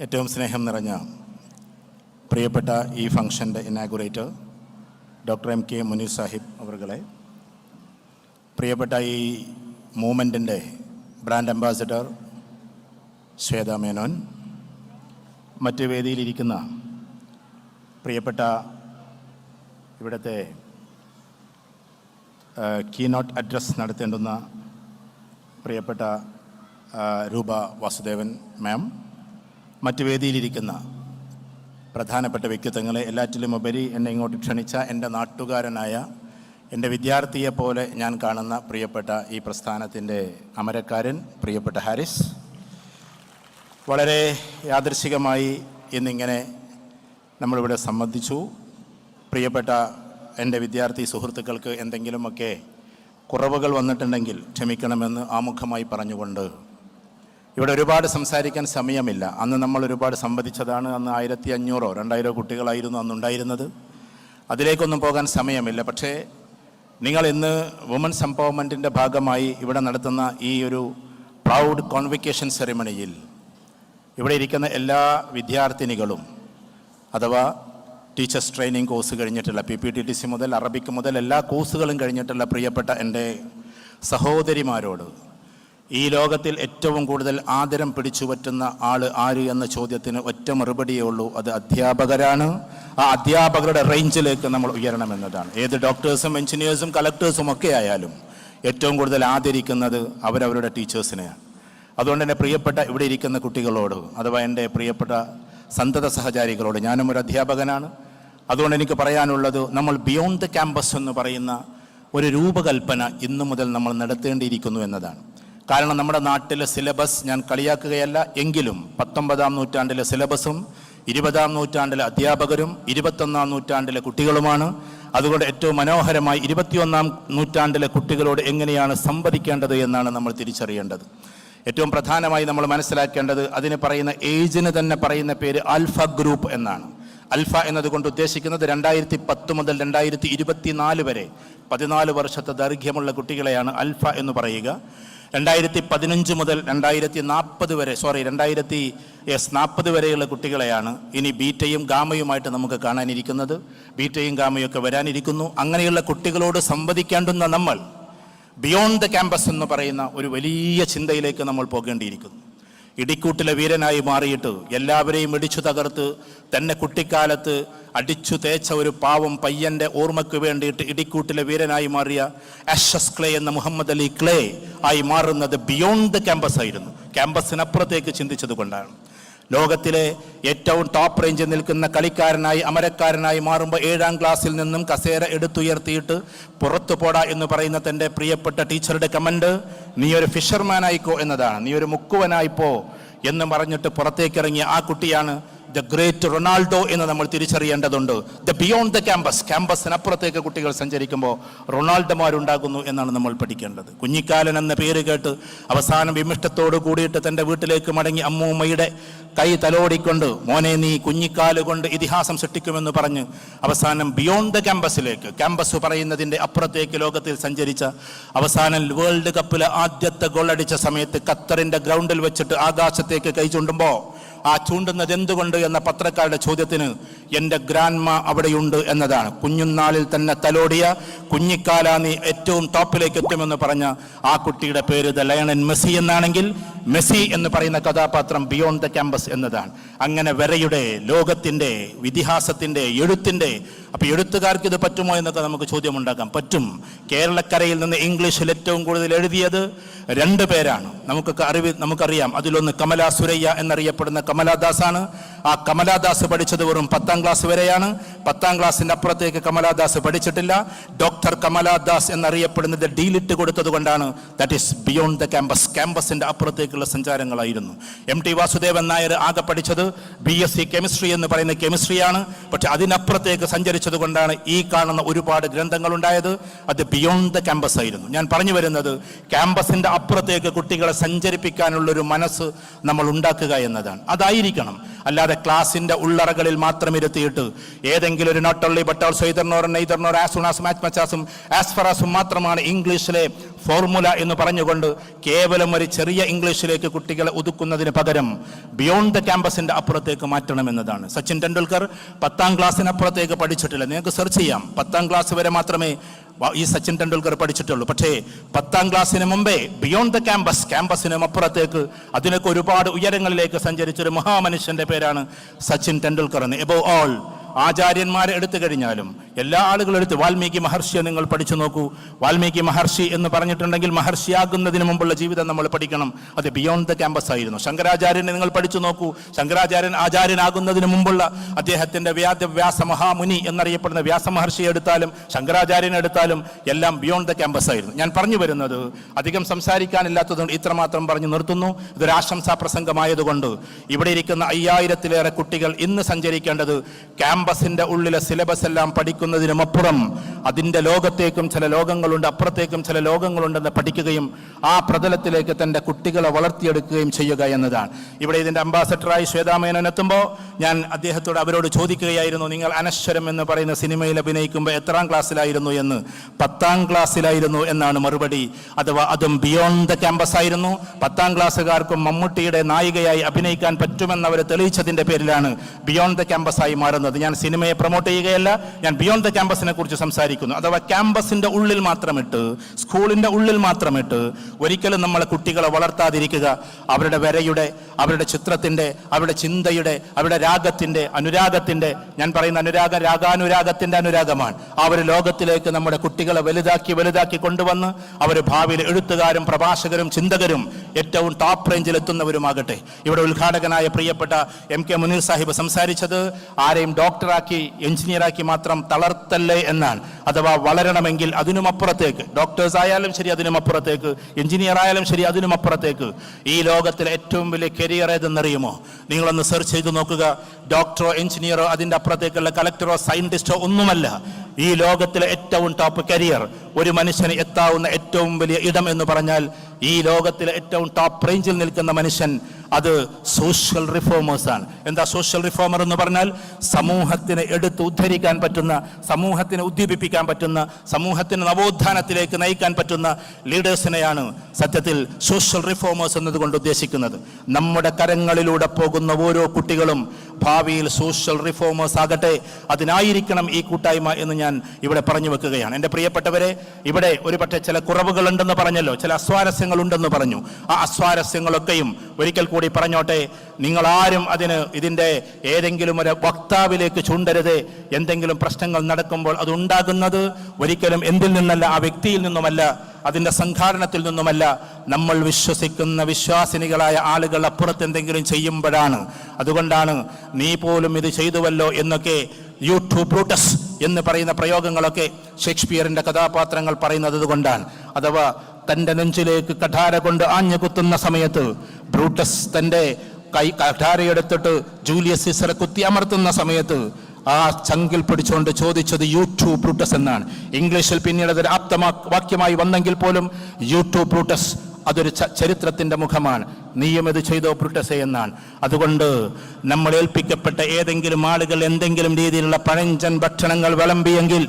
ഏറ്റവും സ്നേഹം നിറഞ്ഞ പ്രിയപ്പെട്ട ഈ ഫംഗ്ഷൻ്റെ inaugurator doctor MK Muneer Sahib അവരുകളെ, പ്രിയപ്പെട്ട ഈ മൂവ്മെൻറ്റിൻ്റെ ബ്രാൻഡ് അംബാസിഡർ ശ്വേത മേനോൻ, മറ്റ് വേദിയിലിരിക്കുന്ന പ്രിയപ്പെട്ട ഇവിടുത്തെ കീനോട്ട് അഡ്രസ് നടത്തേണ്ടുന്ന പ്രിയപ്പെട്ട രൂപ വാസുദേവൻ മാം, മറ്റ് വേദിയിലിരിക്കുന്ന പ്രധാനപ്പെട്ട വ്യക്തിത്വങ്ങളെ, എല്ലാറ്റിലും ഉപരി എന്നെ ഇങ്ങോട്ട് ക്ഷണിച്ച എൻ്റെ നാട്ടുകാരനായ എൻ്റെ വിദ്യാർത്ഥിയെപ്പോലെ ഞാൻ കാണുന്ന പ്രിയപ്പെട്ട ഈ പ്രസ്ഥാനത്തിൻ്റെ അമരക്കാരൻ പ്രിയപ്പെട്ട ഹാരിസ്, വളരെ യാദൃശ്ചികമായി ഇന്നിങ്ങനെ നമ്മളിവിടെ സംബന്ധിച്ചു. പ്രിയപ്പെട്ട എൻ്റെ വിദ്യാർത്ഥി സുഹൃത്തുക്കൾക്ക് എന്തെങ്കിലുമൊക്കെ കുറവുകൾ വന്നിട്ടുണ്ടെങ്കിൽ ക്ഷമിക്കണമെന്ന് ആമുഖമായി പറഞ്ഞുകൊണ്ട്, ഇവിടെ ഒരുപാട് സംസാരിക്കാൻ സമയമില്ല. അന്ന് നമ്മൾ ഒരുപാട് സംവദിച്ചതാണ്. അന്ന് 1500 2000 കുട്ടികളായിരുന്നു അന്നുണ്ടായിരുന്നത്. അതിലേക്കൊന്നും പോകാൻ സമയമില്ല. പക്ഷേ നിങ്ങൾ ഇന്ന് വുമൻസ് എംപവർമെൻറ്റിൻ്റെ ഭാഗമായി ഇവിടെ നടത്തുന്ന ഈ ഒരു പ്രൗഡ് കോൺവെക്കേഷൻ സെറിമണിയിൽ ഇവിടെ ഇരിക്കുന്ന എല്ലാ വിദ്യാർത്ഥിനികളും, അഥവാ ടീച്ചേഴ്സ് ട്രെയിനിങ് കോഴ്സ് കഴിഞ്ഞിട്ടുള്ള PPTTC മുതൽ അറബിക്ക് മുതൽ എല്ലാ കോഴ്സുകളും കഴിഞ്ഞിട്ടുള്ള പ്രിയപ്പെട്ട എൻ്റെ സഹോദരിമാരോട്, ഈ ലോകത്തിൽ ഏറ്റവും കൂടുതൽ ആദരം പിടിച്ചു പറ്റുന്ന ആൾ ആര് എന്ന ചോദ്യത്തിന് ഒറ്റ മറുപടിയേ ഉള്ളൂ, അത് അധ്യാപകരാണ്. ആ അധ്യാപകരുടെ റേഞ്ചിലേക്ക് നമ്മൾ ഉയരണമെന്നതാണ്. ഏത് ഡോക്ടേഴ്സും എഞ്ചിനീയേഴ്സും കളക്ടേഴ്സും ഒക്കെ ആയാലും ഏറ്റവും കൂടുതൽ ആദരിക്കുന്നത് അവരവരുടെ ടീച്ചേഴ്സിനെയാണ്. അതുകൊണ്ട് തന്നെ പ്രിയപ്പെട്ട ഇവിടെ ഇരിക്കുന്ന കുട്ടികളോട്, അഥവാ എൻ്റെ പ്രിയപ്പെട്ട സന്തത സഹചാരികളോട്, ഞാനും ഒരു അധ്യാപകനാണ്. അതുകൊണ്ട് എനിക്ക് പറയാനുള്ളത്, നമ്മൾ ബിയോണ്ട് ദ ക്യാമ്പസ് എന്ന് പറയുന്ന ഒരു രൂപകൽപ്പന ഇന്നു മുതൽ നമ്മൾ നടത്തേണ്ടിയിരിക്കുന്നു എന്നതാണ്. കാരണം നമ്മുടെ നാട്ടിലെ സിലബസ്, ഞാൻ കളിയാക്കുകയല്ല, എങ്കിലും 19ാം നൂറ്റാണ്ടിലെ സിലബസും 20ാം നൂറ്റാണ്ടിലെ അധ്യാപകരും 21ാം നൂറ്റാണ്ടിലെ കുട്ടികളുമാണ്. അതുകൊണ്ട് ഏറ്റവും മനോഹരമായി 21ാം നൂറ്റാണ്ടിലെ കുട്ടികളോട് എങ്ങനെയാണ് സംവദിക്കേണ്ടത് എന്നാണ് നമ്മൾ തിരിച്ചറിയേണ്ടത്. ഏറ്റവും പ്രധാനമായി നമ്മൾ മനസ്സിലാക്കേണ്ടത്, അതിന് പറയുന്ന ഏജിന് തന്നെ പറയുന്ന പേര് ആൽഫ ഗ്രൂപ്പ് എന്നാണ്. അൽഫ എന്നതുകൊണ്ട് ഉദ്ദേശിക്കുന്നത് 2010 മുതൽ 2024 വരെ 14 വർഷത്തെ ദൈർഘ്യമുള്ള കുട്ടികളെയാണ് അൽഫ എന്ന് പറയുക. 2015 മുതൽ 2040 വരെ 2040 വരെയുള്ള കുട്ടികളെയാണ് ഇനി ബീറ്റയും ഗാമയുമായിട്ട് നമുക്ക് കാണാനിരിക്കുന്നത്. ബീറ്റയും ഗാമയൊക്കെ വരാനിരിക്കുന്നു. അങ്ങനെയുള്ള കുട്ടികളോട് സംവദിക്കേണ്ടുന്ന നമ്മൾ ബിയോണ്ട് ദ ക്യാമ്പസ് എന്ന് പറയുന്ന ഒരു വലിയ ചിന്തയിലേക്ക് നമ്മൾ പോകേണ്ടിയിരിക്കുന്നു. ഇടിക്കൂട്ടിലെ വീരനായി മാറിയിട്ട് എല്ലാവരെയും ഇടിച്ചു തകർത്ത് തന്നെ കുട്ടിക്കാലത്ത് അടിച്ചു തേച്ച ഒരു പാവം പയ്യൻ്റെ ഓർമ്മയ്ക്ക് വേണ്ടിയിട്ട് ഇടിക്കൂട്ടിലെ വീരനായി മാറിയ ആഷസ് ക്ലേ എന്ന മുഹമ്മദ് അലി ക്ലേ ആയി മാറുന്നത് ബിയോണ്ട് ദ ക്യാമ്പസ് ആയിരുന്നു. ക്യാമ്പസിനപ്പുറത്തേക്ക് ചിന്തിച്ചത് കൊണ്ടാണ്. ലോകത്തിലെ ഏറ്റവും ടോപ്പ് റേഞ്ചിൽ നിൽക്കുന്ന കളിക്കാരനായി അമരക്കാരനായി മാറുമ്പോൾ 7ാം ക്ലാസ്സിൽ നിന്നും കസേര എടുത്തുയർത്തിയിട്ട് പുറത്തു പോടാ എന്ന് പറയുന്ന തൻ്റെ പ്രിയപ്പെട്ട ടീച്ചറുടെ കമൻറ്റ്, നീ ഒരു ഫിഷർമാൻ ആയിക്കോ എന്നതാണ്, നീ ഒരു മുക്കുവനായിപ്പോ എന്ന് പറഞ്ഞിട്ട് പുറത്തേക്കിറങ്ങിയ ആ കുട്ടിയാണ് ദ ഗ്രേറ്റ് റൊണാൾഡോ എന്ന് നമ്മൾ തിരിച്ചറിയേണ്ടതുണ്ട്. ദ ബിയോണ്ട് ദ ക്യാമ്പസ്, ക്യാമ്പസിനപ്പുറത്തേക്ക് കുട്ടികൾ സഞ്ചരിക്കുമ്പോൾ റൊണാൾഡോമാരുണ്ടാകുന്നു എന്നാണ് നമ്മൾ പഠിക്കേണ്ടത്. കുഞ്ഞിക്കാലൻ എന്ന പേര് കേട്ട് അവസാനം വിമിഷ്ടത്തോട് കൂടിയിട്ട് തൻ്റെ വീട്ടിലേക്ക് മടങ്ങി അമ്മൂമ്മയുടെ കൈ തലോടിക്കൊണ്ട്, മോനെ നീ കുഞ്ഞിക്കാല് കൊണ്ട് ഇതിഹാസം സൃഷ്ടിക്കുമെന്ന് പറഞ്ഞ് അവസാനം ബിയോണ്ട് ദ ക്യാമ്പസിലേക്ക്, ക്യാമ്പസ് പറയുന്നതിൻ്റെ അപ്പുറത്തേക്ക് ലോകത്തിൽ സഞ്ചരിച്ച അവസാനം വേൾഡ് കപ്പിലെ ആദ്യത്തെ ഗോൾ അടിച്ച സമയത്ത് ഖത്തറിൻ്റെ ഗ്രൗണ്ടിൽ വെച്ചിട്ട് ആകാശത്തേക്ക് കൈ ചൂണ്ടുമ്പോൾ ആ ചൂണ്ടുന്നത് എന്തുകൊണ്ട് എന്ന പത്രക്കാരുടെ ചോദ്യത്തിന് എൻ്റെ ഗ്രാൻഡ്മ അവിടെയുണ്ട് എന്നതാണ്. കുഞ്ഞുനാളിൽ തന്നെ തലോടിയ കുഞ്ഞിക്കാല നീ ഏറ്റവും ടോപ്പിലേക്ക് എത്തുമെന്ന് പറഞ്ഞ ആ കുട്ടിയുടെ പേര് ദ ലയണൽ മെസ്സി എന്നാണെങ്കിൽ, മെസ്സി എന്ന് പറയുന്ന കഥാപാത്രം ബിയോണ്ട് ദ ക്യാമ്പസ് എന്നതാണ്. അങ്ങനെ വരയുടെ, ലോകത്തിൻ്റെ, ഇതിഹാസത്തിൻ്റെ, എഴുത്തിൻ്റെ, അപ്പോൾ എഴുത്തുകാർക്ക് ഇത് പറ്റുമോ എന്നൊക്കെ നമുക്ക് ചോദ്യമുണ്ടാക്കാം. പറ്റും. കേരളക്കരയിൽ നിന്ന് ഇംഗ്ലീഷിൽ ഏറ്റവും കൂടുതൽ എഴുതിയത് 2 പേരാണ്. നമുക്കറിയാം. അതിലൊന്ന് കമലാ സുരയ്യ എന്നറിയപ്പെടുന്ന കമലാദാസാണ്. ആ കമലാദാസ് പഠിച്ചത് വെറും 10ാം ക്ലാസ് വരെയാണ്. 10ാം ക്ലാസ്സിൻ്റെ അപ്പുറത്തേക്ക് കമലാദാസ് പഠിച്ചിട്ടില്ല. ഡോക്ടർ കമലാദാസ് എന്നറിയപ്പെടുന്നത് ഡീലിറ്റ് കൊടുത്തത് കൊണ്ടാണ്. That is beyond the campus. ക്യാമ്പസിൻ്റെ അപ്പുറത്തേക്കുള്ള സഞ്ചാരങ്ങളായിരുന്നു. MT വാസുദേവൻ നായർ ആകെ പഠിച്ചത് BSc കെമിസ്ട്രി എന്ന് പറയുന്ന കെമിസ്ട്രിയാണ്. പക്ഷെ അതിനപ്പുറത്തേക്ക് സഞ്ചരിച്ചത് കൊണ്ടാണ് ഈ കാണുന്ന ഒരുപാട് ഗ്രന്ഥങ്ങൾ ഉണ്ടായത്. അത് ബിയോണ്ട് ദ ക്യാമ്പസ് ആയിരുന്നു. ഞാൻ പറഞ്ഞു വരുന്നത്, ക്യാമ്പസിൻ്റെ അപ്പുറത്തേക്ക് കുട്ടികളെ സഞ്ചരിപ്പിക്കാനുള്ളൊരു മനസ്സ് നമ്മൾ ഉണ്ടാക്കുക എന്നതാണ്. അതായിരിക്കണം. അല്ലാതെ ക്ലാസിൻ്റെ ഉള്ളറകളിൽ മാത്രം ഇരുത്തിയിട്ട് ഏതെങ്കിലും ഒരു note only but also either nor neither nor as soon as മാത്മച്ചാസും ആസ് ഫർ ആസും മാത്രമാണ് ഇംഗ്ലീഷിലെ ഫോർമുല എന്ന് പറഞ്ഞുകൊണ്ട് കേവലം ഒരു ചെറിയ ഇംഗ്ലീഷ് ക്യാമ്പസിലേക്ക് കുട്ടികളെ ഒതുക്കുന്നതിന് പകരം ബിയോണ്ട് ദ ക്യാമ്പസിന്റെ അപ്പുറത്തേക്ക് മാറ്റണമെന്നതാണ്. സച്ചിൻ ടെണ്ടുൽക്കർ 10ാം ക്ലാസ്സിനപ്പുറത്തേക്ക് പഠിച്ചിട്ടില്ല. നിങ്ങൾക്ക് സെർച്ച് ചെയ്യാം, 10ാം ക്ലാസ് വരെ മാത്രമേ ഈ സച്ചിൻ ടെണ്ടുൽക്കർ പഠിച്ചിട്ടുള്ളൂ. പക്ഷേ 10ാം ക്ലാസ്സിന് മുമ്പേ ബിയോണ്ട് ദ ക്യാമ്പസ്, ക്യാമ്പസിനും അപ്പുറത്തേക്ക് അതിനൊക്കെ ഒരുപാട് ഉയരങ്ങളിലേക്ക് സഞ്ചരിച്ചൊരു മഹാമനുഷ്യന്റെ പേരാണ് സച്ചിൻ ടെണ്ടുൽക്കർ എന്ന്. എബോവ് ഓൾ ആചാര്യന്മാരെ എടുത്തു കഴിഞ്ഞാലും എല്ലാ ആളുകളും എടുത്ത് വാൽമീകി മഹർഷിയെ നിങ്ങൾ പഠിച്ചു നോക്കൂ. വാൽമീകി മഹർഷി എന്ന് പറഞ്ഞിട്ടുണ്ടെങ്കിൽ മഹർഷിയാകുന്നതിന് മുമ്പുള്ള ജീവിതം നമ്മൾ പഠിക്കണം. അത് ബിയോണ്ട് ദ ക്യാമ്പസ് ആയിരുന്നു. ശങ്കരാചാര്യനെ നിങ്ങൾ പഠിച്ചു നോക്കൂ. ശങ്കരാചാര്യൻ ആചാര്യനാകുന്നതിന് മുമ്പുള്ള അദ്ദേഹത്തിന്റെ വ്യാസ മഹാമുനി എന്നറിയപ്പെടുന്ന വ്യാസ മഹർഷിയെ എടുത്താലും ശങ്കരാചാര്യനെ എടുത്താലും എല്ലാം ബിയോണ്ട് ദ ക്യാമ്പസ് ആയിരുന്നു. ഞാൻ പറഞ്ഞു വരുന്നത് അധികം സംസാരിക്കാനില്ലാത്തതുകൊണ്ട് ഇത്രമാത്രം പറഞ്ഞു നിർത്തുന്നു. ഇതൊരു ആശംസാ പ്രസംഗമായതുകൊണ്ട് ഇവിടെ ഇരിക്കുന്ന 5000-ലേറെ കുട്ടികൾ ഇന്ന് സഞ്ചരിക്കേണ്ടത് ക്യാമ്പസിന്റെ ഉള്ളിലെ സിലബസ് എല്ലാം പഠിക്കുന്നതിനുമപ്പുറം അതിൻ്റെ ലോകത്തേക്കും ചില ലോകങ്ങളുണ്ട്, അപ്പുറത്തേക്കും ചില ലോകങ്ങളുണ്ടെന്ന് പഠിക്കുകയും ആ പ്രതലത്തിലേക്ക് തൻ്റെ കുട്ടികളെ വളർത്തിയെടുക്കുകയും ചെയ്യുക എന്നതാണ്. ഇവിടെ ഇതിൻ്റെ അംബാസഡറായി ശ്വേതാമേനോൻ എത്തുമ്പോൾ ഞാൻ അദ്ദേഹത്തോട് അവരോട് ചോദിക്കുകയായിരുന്നു, നിങ്ങൾ അനശ്വരം എന്ന് പറയുന്ന സിനിമയിൽ അഭിനയിക്കുമ്പോൾ എത്രാം ക്ലാസ്സിലായിരുന്നു എന്ന്. 10ാം ക്ലാസ്സിലായിരുന്നു എന്നാണ് മറുപടി. അഥവാ അതും ബിയോണ്ട് ദ ക്യാമ്പസ് ആയിരുന്നു. 10ാം ക്ലാസ്സുകാർക്കും മമ്മൂട്ടിയുടെ നായികയായി അഭിനയിക്കാൻ പറ്റുമെന്ന് അവർ തെളിയിച്ചതിൻ്റെ പേരിലാണ് ബിയോണ്ട് ദ ക്യാമ്പസ് ആയി മാറുന്നത്. ഞാൻ സിനിമയെ പ്രൊമോട്ട് ചെയ്യുകയല്ല, ഞാൻ ബിയോണ്ട് ദ ക്യാമ്പസിനെ കുറിച്ച് സംസാരിക്കുന്നു. അഥവാ ക്യാമ്പസിന്റെ ഉള്ളിൽ മാത്രമിട്ട്, സ്കൂളിന്റെ ഉള്ളിൽ മാത്രമിട്ട് ഒരിക്കലും നമ്മളെ കുട്ടികളെ വളർത്താതിരിക്കുക. അവരുടെ വരയുടെ, അവരുടെ ചിത്രത്തിന്റെ, അവരുടെ ചിന്തയുടെ, അവരുടെ രാഗത്തിന്റെ, അനുരാഗത്തിന്റെ, ഞാൻ പറയുന്ന അനുരാഗം രാഗാനുരാഗത്തിന്റെ അനുരാഗമാണ്. ആ ഒരു ലോകത്തിലേക്ക് നമ്മുടെ കുട്ടികളെ വലുതാക്കി കൊണ്ടുവന്ന് അവർ ഭാവിയിൽ എഴുത്തുകാരും പ്രഭാഷകരും ചിന്തകരും ഏറ്റവും ടോപ്പ് റേഞ്ചിൽ എത്തുന്നവരുമാകട്ടെ. ഇവിടെ ഉദ്ഘാടകനായ പ്രിയപ്പെട്ട MK മുനീർ സാഹിബ് സംസാരിച്ചത് ആരെയും ഡോക്ടറാക്കി എഞ്ചിനീയറാക്കി മാത്രം തളർത്തല്ലേ എന്നാണ്. അഥവാ വളരണമെങ്കിൽ അതിനുമപ്പുറത്തേക്ക്, ഡോക്ടേഴ്സ് ആയാലും ശരി അതിനുമപ്പുറത്തേക്ക്, എഞ്ചിനീയർ ആയാലും ശരി അതിനുമപ്പുറത്തേക്ക്. ഈ ലോകത്തിലെ ഏറ്റവും വലിയ കരിയർ ഏതെന്നറിയുമോ? നിങ്ങളൊന്ന് സെർച്ച് ചെയ്ത് നോക്കുക. ഡോക്ടറോ എഞ്ചിനീയറോ അതിൻ്റെ അപ്പുറത്തേക്കുള്ള കളക്ടറോ സയന്റിസ്റ്റോ ഒന്നുമല്ല. ഈ ലോകത്തിലെ ഏറ്റവും ടോപ്പ് കരിയർ, ഒരു മനുഷ്യന് എത്താവുന്ന ഏറ്റവും വലിയ ഇടം എന്ന് പറഞ്ഞാൽ ഈ ലോകത്തിലെ ഏറ്റവും ടോപ്പ് റേഞ്ചിൽ നിൽക്കുന്ന മനുഷ്യൻ അത് സോഷ്യൽ റിഫോമേഴ്സാണ്. എന്താ സോഷ്യൽ റിഫോമർ എന്ന് പറഞ്ഞാൽ? സമൂഹത്തിനെ എടുത്ത് ഉദ്ധരിക്കാൻ പറ്റുന്ന, സമൂഹത്തിനെ ഉദ്ദീപിപ്പിക്കാൻ പറ്റുന്ന, സമൂഹത്തിന് നവോത്ഥാനത്തിലേക്ക് നയിക്കാൻ പറ്റുന്ന ലീഡേഴ്സിനെയാണ് സത്യത്തിൽ സോഷ്യൽ റിഫോമേഴ്സ് എന്നതുകൊണ്ട് ഉദ്ദേശിക്കുന്നത്. നമ്മുടെ കരങ്ങളിലൂടെ പോകുന്ന ഓരോ കുട്ടികളും ഭാവിയിൽ സോഷ്യൽ റിഫോമേഴ്സ് ആകട്ടെ. അതിനായിരിക്കണം ഈ കൂട്ടായ്മ എന്ന് ഞാൻ ഇവിടെ പറഞ്ഞു വെക്കുകയാണ്. എൻ്റെ പ്രിയപ്പെട്ടവരെ, ഇവിടെ ഒരുപക്ഷെ ചില കുറവുകളുണ്ടെന്ന് പറഞ്ഞല്ലോ, ചില അസ്വാരസ്യങ്ങൾ ഉണ്ടെന്ന് പറഞ്ഞു. ആ അസ്വാരസ്യങ്ങളൊക്കെയും ഒരിക്കൽ കൂടി പറഞ്ഞോട്ടെ, നിങ്ങളാരും ഇതിൻ്റെ ഏതെങ്കിലും ഒരു വക്താവിലേക്ക് ചൂണ്ടരുത്. എന്തെങ്കിലും പ്രശ്നങ്ങൾ നടക്കുമ്പോൾ അതുണ്ടാകുന്നത് ഒരിക്കലും എന്തിൽ നിന്നല്ല, ആ വ്യക്തിയിൽ നിന്നുമല്ല, അതിൻ്റെ സംഘാടനത്തിൽ നിന്നുമല്ല, നമ്മൾ വിശ്വസിക്കുന്ന വിശ്വാസിനികളായ ആളുകൾ അപ്പുറത്ത് എന്തെങ്കിലും ചെയ്യുമ്പോഴാണ്. അതുകൊണ്ടാണ് നീ പോലും ഇത് ചെയ്തുവല്ലോ എന്നൊക്കെ യൂട്യൂബ് ബ്രൂട്ടസ് എന്ന് പറയുന്ന പ്രയോഗങ്ങളൊക്കെ ഷേക്സ്പിയറിന്റെ കഥാപാത്രങ്ങൾ പറയുന്നത് കൊണ്ടാണ്. അഥവാ തൻ്റെ നെഞ്ചിലേക്ക് കഠാര കൊണ്ട് ആഞ്ഞു കുത്തുന്ന സമയത്ത് ബ്രൂട്ടസ് തൻ്റെ കഠാരയെടുത്തിട്ട് ജൂലിയസ് സീസറെ കുത്തി അമർത്തുന്ന സമയത്ത് ആ ചങ്കിൽ പിടിച്ചുകൊണ്ട് ചോദിച്ചത് യൂട്യൂബ് ബ്രൂട്ടസ് എന്നാണ്. ഇംഗ്ലീഷിൽ പിന്നീട് അതൊരു ആപ്തവാക്യമായി വന്നെങ്കിൽ പോലും യൂട്യൂബ് ബ്രൂട്ടസ് അതൊരു ചരിത്രത്തിന്റെ മുഖമാണ്. നീയും ഇത് ചെയ്തോ ബ്രൂട്ടസേ എന്നാണ്. അതുകൊണ്ട് നമ്മൾ ഏൽപ്പിക്കപ്പെട്ട ഏതെങ്കിലും ആളുകൾ എന്തെങ്കിലും രീതിയിലുള്ള പഴഞ്ചൻ ഭക്ഷണങ്ങൾ വിളമ്പിയെങ്കിൽ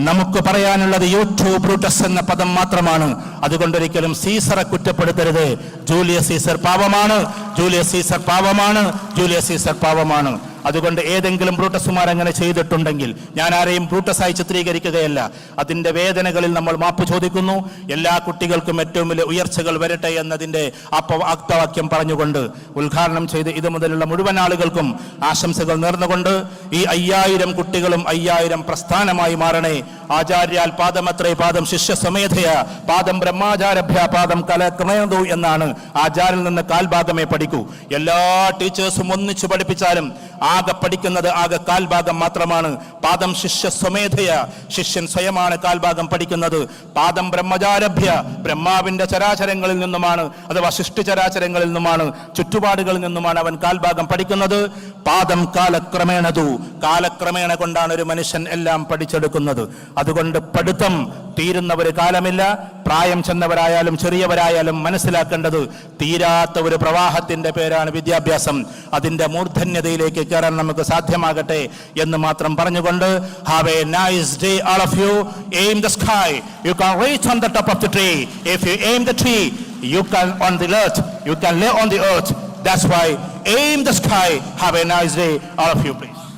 നമുക്ക് പറയാനുള്ളത് യൂട്യൂബ് ബ്രൂട്ടസ് എന്ന പദം മാത്രമാണ്. അതുകൊണ്ടൊരിക്കലും സീസറെ കുറ്റപ്പെടുത്തരുത്. ജൂലിയസ് സീസർ പാവമാണ്, ജൂലിയസ് സീസർ പാവമാണ്, ജൂലിയസ് സീസർ പാവമാണ്. അതുകൊണ്ട് ഏതെങ്കിലും ബ്രൂട്ടസുമാർ അങ്ങനെ ചെയ്തിട്ടുണ്ടെങ്കിൽ ഞാൻ ആരെയും ബ്രൂട്ടസായി ചിത്രീകരിക്കുകയല്ല. അതിൻ്റെ വേദനകളിൽ നമ്മൾ മാപ്പ് ചോദിക്കുന്നു. എല്ലാ കുട്ടികൾക്കും ഏറ്റവും വലിയ ഉയർച്ചകൾ വരട്ടെ എന്നതിൻ്റെ ആപ്തവാക്യം പറഞ്ഞുകൊണ്ട് ഉദ്ഘാടനം ചെയ്ത് ഇത് മുതലുള്ള മുഴുവൻ ആളുകൾക്കും ആശംസകൾ നേർന്നുകൊണ്ട് ഈ 5000 കുട്ടികളും 5000 പ്രസ്ഥാനമായി മാറണേ. ആചാര്യാൽ പാദമത്രേ പാദം ശിഷ്യ സ്വമേധയ പാദം ബ്രഹ്മാചാരഭ്യ പാദം കലക്രമേതു എന്നാണ്. ആചാര്യൽ നിന്ന് കാൽഭാഗമേ പഠിക്കൂ. എല്ലാ ടീച്ചേഴ്സും ഒന്നിച്ചു പഠിപ്പിച്ചാലും ആകെ പഠിക്കുന്നത് ആകെ കാൽഭാഗം മാത്രമാണ്. പാദം ശിഷ്യ സ്വമേധയ, ശിഷ്യൻ സ്വയമാണ് കാൽഭാഗം പഠിക്കുന്നത്. പാദം ബ്രഹ്മചാരഭ്യ, ബ്രഹ്മാവിന്റെ ചരാചരങ്ങളിൽ നിന്നുമാണ്, അഥവാ സൃഷ്ടിചരാചരങ്ങളിൽ നിന്നുമാണ്, ചുറ്റുപാടുകളിൽ നിന്നുമാണ് അവൻ കാൽഭാഗം പഠിക്കുന്നത്. പാദം കാലക്രമേണതു, കാലക്രമേണ കൊണ്ടാണ് ഒരു മനുഷ്യൻ എല്ലാം പഠിച്ചെടുക്കുന്നത്. അതുകൊണ്ട് പഠിത്തം തീരുന്ന ഒരു കാലമില്ല. പ്രായം ചെന്നവരായാലും ചെറിയവരായാലും മനസ്സിലാക്കേണ്ടത് തീരാത്ത ഒരു പ്രവാഹത്തിന്റെ പേരാണ് വിദ്യാഭ്യാസം. അതിന്റെ മൂർധന്യതയിലേക്ക് കയറാൻ നമുക്ക് സാധ്യമാകട്ടെ എന്ന് മാത്രം പറഞ്ഞുകൊണ്ട് have a nice day all of you. Aim the sky, you can reach on the top of the tree. If you aim the tree, You can on the earth. You can lay on the earth. That's why aim the sky. Have a nice day, all of you, please.